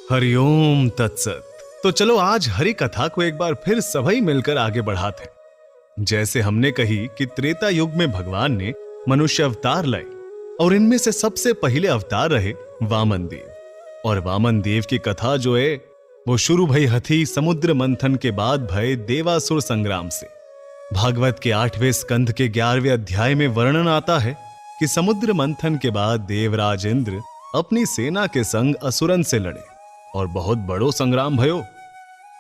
हरिओम तत्सत। तो चलो आज हरि कथा को एक बार फिर सभी मिलकर आगे बढ़ाते हैं। जैसे हमने कही कि त्रेता युग में भगवान ने मनुष्य अवतार लाए और इनमें से सबसे पहले अवतार रहे वामन देव। और वामन देव की कथा जो है वो शुरू भई हथी समुद्र मंथन के बाद भय देवासुर संग्राम से। भागवत के 8वें स्कंध के 11वें अध्याय में वर्णन आता है कि समुद्र मंथन के बाद देवराज इंद्र अपनी सेना के संग असुरन से लड़े और बहुत बड़ो संग्राम भयो।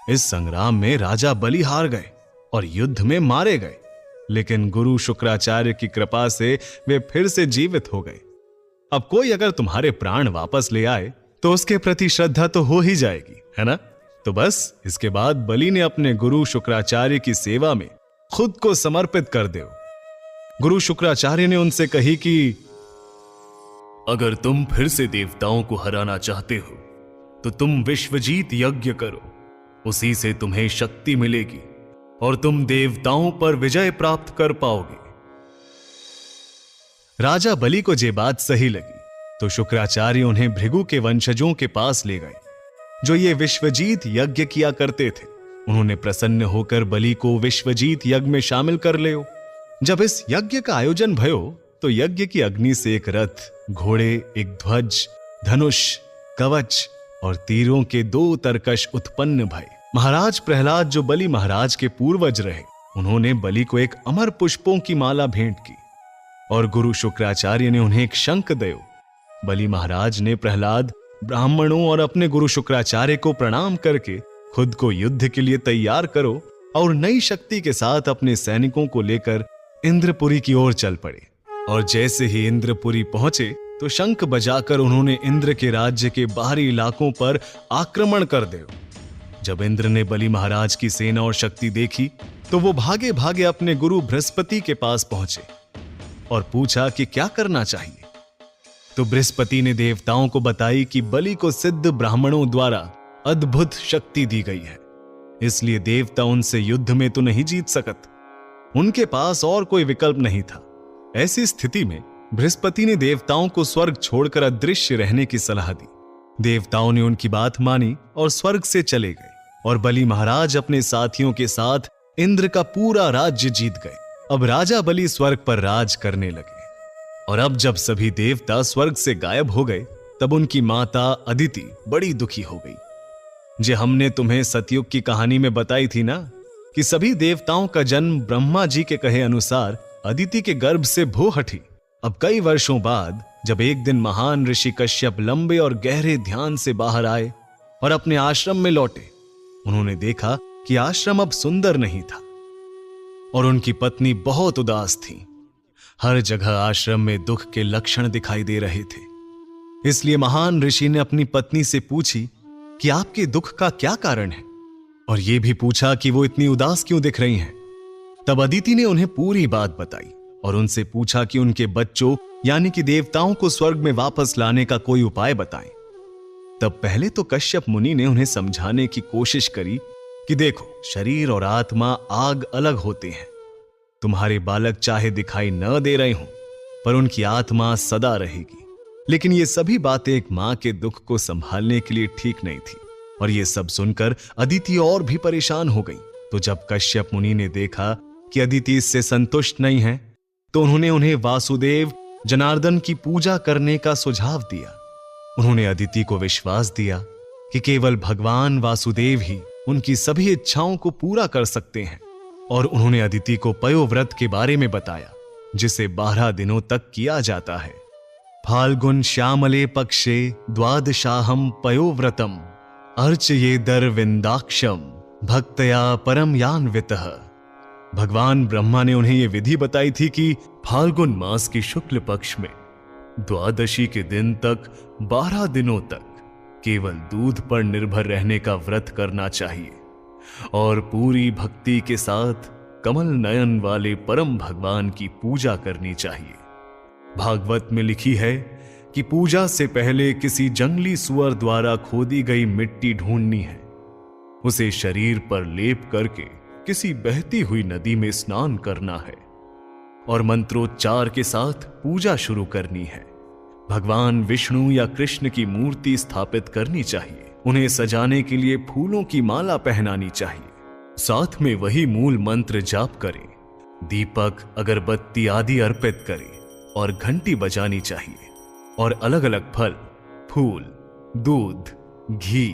इस संग्राम में राजा बलि हार गए और युद्ध में मारे गए, लेकिन गुरु शुक्राचार्य की कृपा से वे फिर से जीवित हो गए। अब कोई अगर तुम्हारे प्राण वापस ले आए तो उसके प्रति श्रद्धा तो हो ही जाएगी, है ना? तो बस इसके बाद बलि ने अपने गुरु शुक्राचार्य की सेवा में खुद को समर्पित कर दो। गुरु शुक्राचार्य ने उनसे कही कि अगर तुम फिर से देवताओं को हराना चाहते हो तो तुम विश्वजीत यज्ञ करो, उसी से तुम्हें शक्ति मिलेगी और तुम देवताओं पर विजय प्राप्त कर पाओगे। राजा बलि को ये बात सही लगी तो शुक्राचार्य उन्हें भृगु के वंशजों के पास ले गए जो ये विश्वजीत यज्ञ किया करते थे। उन्होंने प्रसन्न होकर बलि को विश्वजीत यज्ञ में शामिल कर ले। जब इस यज्ञ का आयोजन भयो तो यज्ञ की अग्नि से एक रथ, घोड़े, एक ध्वज, धनुष, कवच और तीरों के 2 तरकश उत्पन्न भय। महाराज प्रहलाद जो बलि महाराज के पूर्वज रहे, उन्होंने बलि को एक अमर पुष्पों की माला भेंट की और गुरु शुक्राचार्य ने उन्हें एक शंख दयो। बलि महाराज ने प्रहलाद, ब्राह्मणों और अपने गुरु शुक्राचार्य को प्रणाम करके खुद को युद्ध के लिए तैयार करो और नई शक्ति के साथ अपने सैनिकों को लेकर इंद्रपुरी की ओर चल पड़े। और जैसे ही इंद्रपुरी पहुंचे तो शंख बजाकर उन्होंने इंद्र के राज्य के बाहरी इलाकों पर आक्रमण कर दिया। जब इंद्र ने बलि महाराज की सेना और शक्ति देखी तो वो भागे भागे अपने गुरु बृहस्पति के पास पहुंचे और पूछा कि क्या करना चाहिए। तो बृहस्पति ने देवताओं को बताई कि बलि को सिद्ध ब्राह्मणों द्वारा अद्भुत शक्ति दी गई है, इसलिए देवता उनसे युद्ध में तो नहीं जीत सकत। उनके पास और कोई विकल्प नहीं था। ऐसी स्थिति में बृहस्पति ने देवताओं को स्वर्ग छोड़कर अदृश्य रहने की सलाह दी। देवताओं ने उनकी बात मानी और स्वर्ग से चले गए और बलि महाराज अपने साथियों के साथ इंद्र का पूरा राज्य जीत गए। अब राजा बलि स्वर्ग पर राज करने लगे। और अब जब सभी देवता स्वर्ग से गायब हो गए तब उनकी माता अदिति बड़ी दुखी हो गई। जे हमने तुम्हें सतयुग की कहानी में बताई थी ना कि सभी देवताओं का जन्म ब्रह्मा जी के कहे अनुसार अदिति के गर्भ से भो हटी। अब कई वर्षों बाद जब एक दिन महान ऋषि कश्यप लंबे और गहरे ध्यान से बाहर आए और अपने आश्रम में लौटे, उन्होंने देखा कि आश्रम अब सुंदर नहीं था और उनकी पत्नी बहुत उदास थी। हर जगह आश्रम में दुख के लक्षण दिखाई दे रहे थे। इसलिए महान ऋषि ने अपनी पत्नी से पूछी कि आपके दुख का क्या कारण है, और यह भी पूछा कि वो इतनी उदास क्यों दिख रही हैं। तब अदिति ने उन्हें पूरी बात बताई और उनसे पूछा कि उनके बच्चों यानी कि देवताओं को स्वर्ग में वापस लाने का कोई उपाय बताएं। तब पहले तो कश्यप मुनि ने उन्हें समझाने की कोशिश करी कि देखो, शरीर और आत्मा आग अलग होते हैं। तुम्हारे बालक चाहे दिखाई न दे रहे हों पर उनकी आत्मा सदा रहेगी। लेकिन ये सभी बातें एक मां के दुख को संभालने के लिए ठीक नहीं थी। और ये सब सुनकर अदिति और भी परेशान हो गई। तो जब कश्यप मुनि ने देखा कि अदिति इससे संतुष्ट नहीं है तो उन्होंने उन्हें वासुदेव जनार्दन की पूजा करने का सुझाव दिया। उन्होंने अदिति को विश्वास दिया कि केवल भगवान वासुदेव ही उनकी सभी इच्छाओं को पूरा कर सकते हैं। और उन्होंने अदिति को पयोव्रत के बारे में बताया जिसे 12 दिनों तक किया जाता है। फाल्गुन श्यामले पक्षे द्वादशाहम पयोव्रतम अर्चये दरविंदाक्षम भक्तया परम यान्वितः। भगवान ब्रह्मा ने उन्हें यह विधि बताई थी कि फाल्गुन मास की शुक्ल पक्ष में द्वादशी के दिन तक 12 दिनों तक केवल दूध पर निर्भर रहने का व्रत करना चाहिए और पूरी भक्ति के साथ कमल नयन वाले परम भगवान की पूजा करनी चाहिए। भागवत में लिखी है कि पूजा से पहले किसी जंगली सुअर द्वारा खोदी गई मिट्टी ढूंढनी है, उसे शरीर पर लेप करके किसी बहती हुई नदी में स्नान करना है और मंत्रोच्चार के साथ पूजा शुरू करनी है। भगवान विष्णु या कृष्ण की मूर्ति स्थापित करनी चाहिए उन्हें सजाने के लिए फूलों की माला पहनानी चाहिए। साथ में वही मूल मंत्र जाप करें। दीपक, अगरबत्ती आदि अर्पित करें और घंटी बजानी चाहिए। और अलग अलग फल, फूल, दूध, घी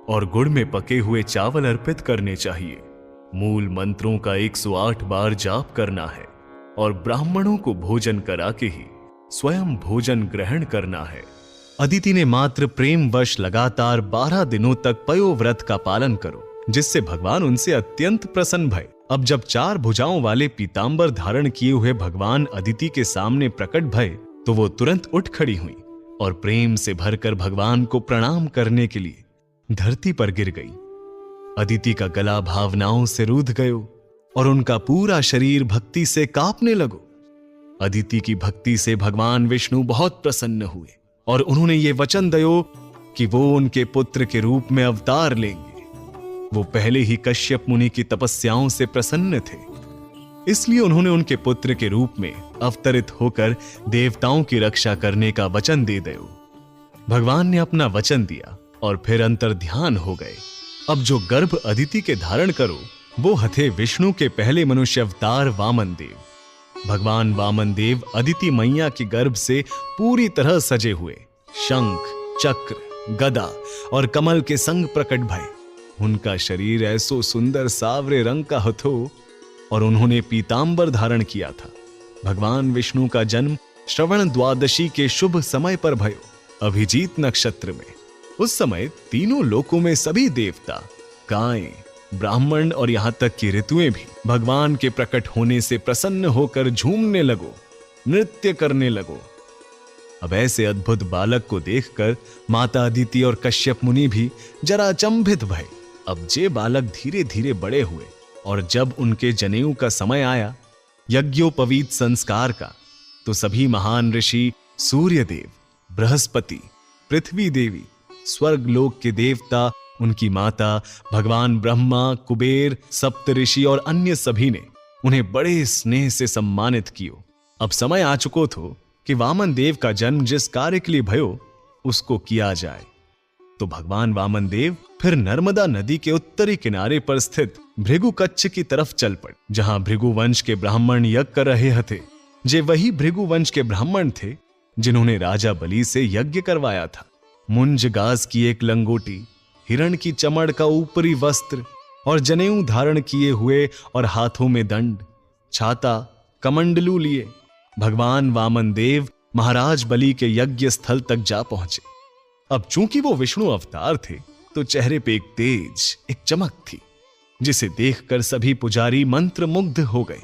और गुड़ में पके हुए चावल अर्पित करने चाहिए। मूल मंत्रों का 108 बार जाप करना है और ब्राह्मणों को भोजन करा के ही स्वयं भोजन ग्रहण करना है। अदिति ने मात्र प्रेमवश लगातार 12 दिनों तक पयोव्रत का पालन करो, जिससे भगवान उनसे अत्यंत प्रसन्न भये। अब जब 4 भुजाओं वाले पीतांबर धारण किए हुए भगवान अदिति के सामने प्रकट भये, तो वो तुरंत उठ खड़ी हुई और प्रेम से भरकर भगवान को प्रणाम करने के लिए धरती पर गिर गई। अदिति का गला भावनाओं से रूध गयो और उनका पूरा शरीर भक्ति से कांपने लगो। अदिति की भक्ति से भगवान विष्णु बहुत प्रसन्न हुए और उन्होंने ये वचन दयो कि वो उनके पुत्र के रूप में अवतार लेंगे। वो पहले ही कश्यप मुनि की तपस्याओं से प्रसन्न थे, इसलिए उन्होंने उनके पुत्र के रूप में अवतरित होकर देवताओं की रक्षा करने का वचन दे दयो। भगवान ने अपना वचन दिया और फिर अंतर्ध्यान हो गए। अब जो गर्भ अदिति के धारण करो, वो हथे विष्णु के पहले मनुष्य अवतार वामन देव। भगवान वामन देव अदिति मैया के गर्भ से पूरी तरह सजे हुए शंख, चक्र, गदा और कमल के संग प्रकट भये। उनका शरीर ऐसो सुंदर सावरे रंग का हथो और उन्होंने पीतांबर धारण किया था। भगवान विष्णु का जन्म श्रवण द्वादशी के शुभ समय पर भयो, अभिजीत नक्षत्र में। उस समय तीनों लोकों में सभी देवता, गायें, ब्राह्मण और यहां तक की ऋतुएं भी भगवान के प्रकट होने से प्रसन्न होकर झूमने लगो, नृत्य करने लगो। अब ऐसे अद्भुत बालक को देखकर माता अदिति और कश्यप मुनि भी जरा अचंभित भये। अब जे बालक धीरे धीरे बड़े हुए और जब उनके जनेऊ का समय आया, यज्ञोपवीत संस्कार का, तो सभी महान ऋषि, सूर्यदेव, बृहस्पति, पृथ्वी देवी, स्वर्गलोक के देवता, उनकी माता, भगवान ब्रह्मा, कुबेर, सप्तऋषि और अन्य सभी ने उन्हें बड़े स्नेह से सम्मानित कियो। अब समय आ चुको थो कि वामन देव का जन्म जिस कार्य के लिए भयो, उसको किया जाए। तो भगवान वामन देव फिर नर्मदा नदी के उत्तरी किनारे पर स्थित भृगुकच्छ की तरफ चल पड़े, जहां भृगु वंश के ब्राह्मण यज्ञ कर रहे थे। जे वही भृगु वंश के ब्राह्मण थे जिन्होंने राजा बलि से यज्ञ करवाया था। मुंज गाज की एक लंगोटी, हिरण की चमड़ का ऊपरी वस्त्र और जनेऊ धारण किए हुए और हाथों में दंड, छाता, कमंडलू लिए भगवान वामन देव महाराज बलि के यज्ञ स्थल तक जा पहुंचे। अब चूंकि वो विष्णु अवतार थे, तो चेहरे पे एक तेज, एक चमक थी, जिसे देखकर सभी पुजारी मंत्र मुग्ध हो गए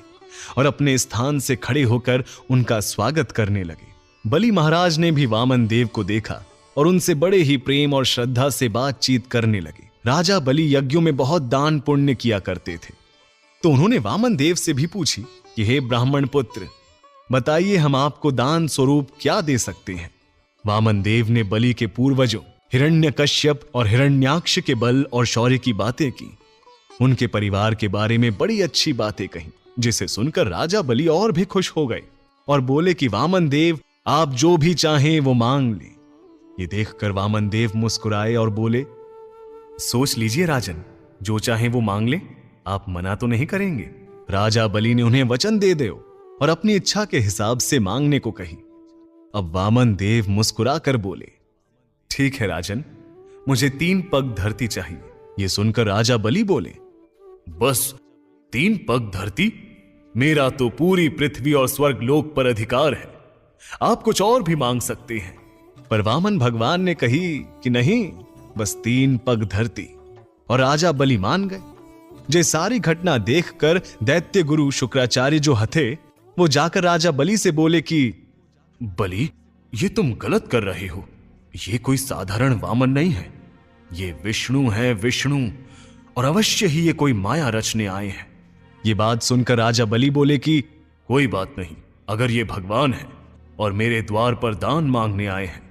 और अपने स्थान से खड़े होकर उनका स्वागत करने लगे। बलि महाराज ने भी वामन देव को देखा और उनसे बड़े ही प्रेम और श्रद्धा से बातचीत करने लगे। राजा बलि यज्ञों में बहुत दान पुण्य किया करते थे, तो उन्होंने वामन देव से भी पूछी कि हे ब्राह्मण पुत्र, बताइए हम आपको दान स्वरूप क्या दे सकते हैं। वामन देव ने बलि के पूर्वजों हिरण्यकश्यप और हिरण्याक्ष के बल और शौर्य की बातें की। उनके परिवार के बारे में बड़ी अच्छी बातें कही, जिसे सुनकर राजा बलि और भी खुश हो गए और बोले कि वामन देव, आप जो भी चाहें वो मांग ले। ये देखकर वामन देव मुस्कुराए और बोले, सोच लीजिए राजन, जो चाहे वो मांग ले, आप मना तो नहीं करेंगे। राजा बलि ने उन्हें वचन दे दो और अपनी इच्छा के हिसाब से मांगने को कही। अब वामन देव मुस्कुरा कर बोले, ठीक है राजन, मुझे 3 पग धरती चाहिए। ये सुनकर राजा बलि बोले, बस 3 पग धरती? मेरा तो पूरी पृथ्वी और स्वर्ग लोक पर अधिकार है, आप कुछ और भी मांग सकते हैं। पर वामन भगवान ने कही कि नहीं, बस 3 पग धरती। और राजा बलि मान गए। जे सारी घटना देखकर दैत्य गुरु शुक्राचार्य जो हथे, वो जाकर राजा बलि से बोले कि बलि, ये तुम गलत कर रहे हो। ये कोई साधारण वामन नहीं है, ये विष्णु है, विष्णु, और अवश्य ही ये कोई माया रचने आए हैं। ये बात सुनकर राजा बलि बोले कि कोई बात नहीं, अगर ये भगवान है और मेरे द्वार पर दान मांगने आए हैं,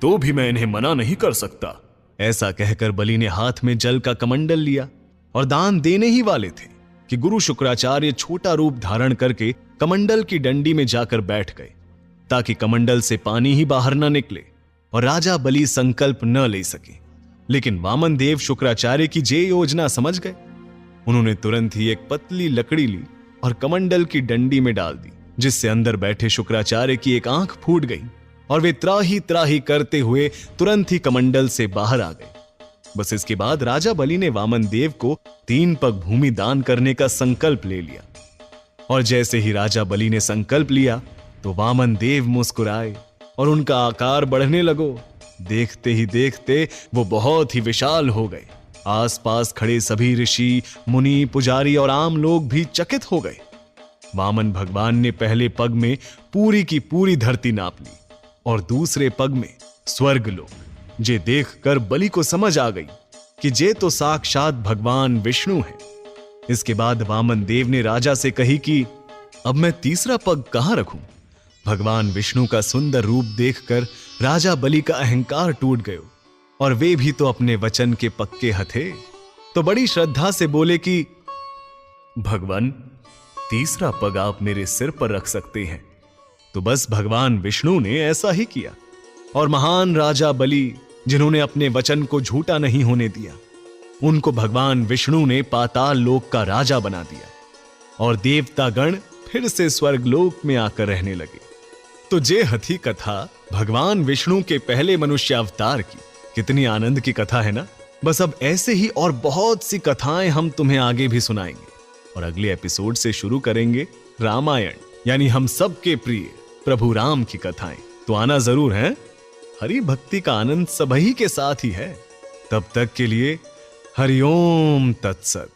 तो भी मैं इन्हें मना नहीं कर सकता। ऐसा कहकर बलि ने हाथ में जल का कमंडल लिया और दान देने ही वाले थे कि गुरु शुक्राचार्य छोटा रूप धारण करके कमंडल की डंडी में जाकर बैठ गए, ताकि कमंडल से पानी ही बाहर न निकले और राजा बलि संकल्प न ले सके। लेकिन वामन देव शुक्राचार्य की जे योजना समझ गए। उन्होंने तुरंत ही एक पतली लकड़ी ली और कमंडल की डंडी में डाल दी, जिससे अंदर बैठे शुक्राचार्य की एक आंख फूट गई और वे त्राही त्राही करते हुए तुरंत ही कमंडल से बाहर आ गए। बस इसके बाद राजा बलि ने वामन देव को 3 पग भूमि दान करने का संकल्प ले लिया। और जैसे ही राजा बलि ने संकल्प लिया तो वामन देव मुस्कुराए और उनका आकार बढ़ने लगो। देखते ही देखते वो बहुत ही विशाल हो गए। आसपास खड़े सभी ऋषि, मुनि, पुजारी और आम लोग भी चकित हो गए। वामन भगवान ने पहले पग में पूरी की पूरी धरती नाप ली और दूसरे पग में स्वर्ग लोक। जे देखकर बलि को समझ आ गई कि जे तो साक्षात भगवान विष्णु है। इसके बाद वामन देव ने राजा से कही कि अब मैं तीसरा पग कहां रखूं। भगवान विष्णु का सुंदर रूप देखकर राजा बलि का अहंकार टूट गयो और वे भी तो अपने वचन के पक्के हथे, तो बड़ी श्रद्धा से बोले कि भगवान, तीसरा पग आप मेरे सिर पर रख सकते हैं। तो बस भगवान विष्णु ने ऐसा ही किया और महान राजा बलि, जिन्होंने अपने वचन को झूठा नहीं होने दिया, उनको भगवान विष्णु ने पाताल लोक का राजा बना दिया और देवतागण फिर से स्वर्ग लोक में आकर रहने लगे। तो जे हथी कथा भगवान विष्णु के पहले मनुष्य अवतार की, कितनी आनंद की कथा है ना। बस अब ऐसे ही और बहुत सी कथाएं हम तुम्हें आगे भी सुनाएंगे और अगले एपिसोड से शुरू करेंगे रामायण, यानी हम सबके प्रिय प्रभु राम की कथाएं। तो आना जरूर है। हरि भक्ति का आनंद सबही के साथ ही है। तब तक के लिए हरिओम तत्सत।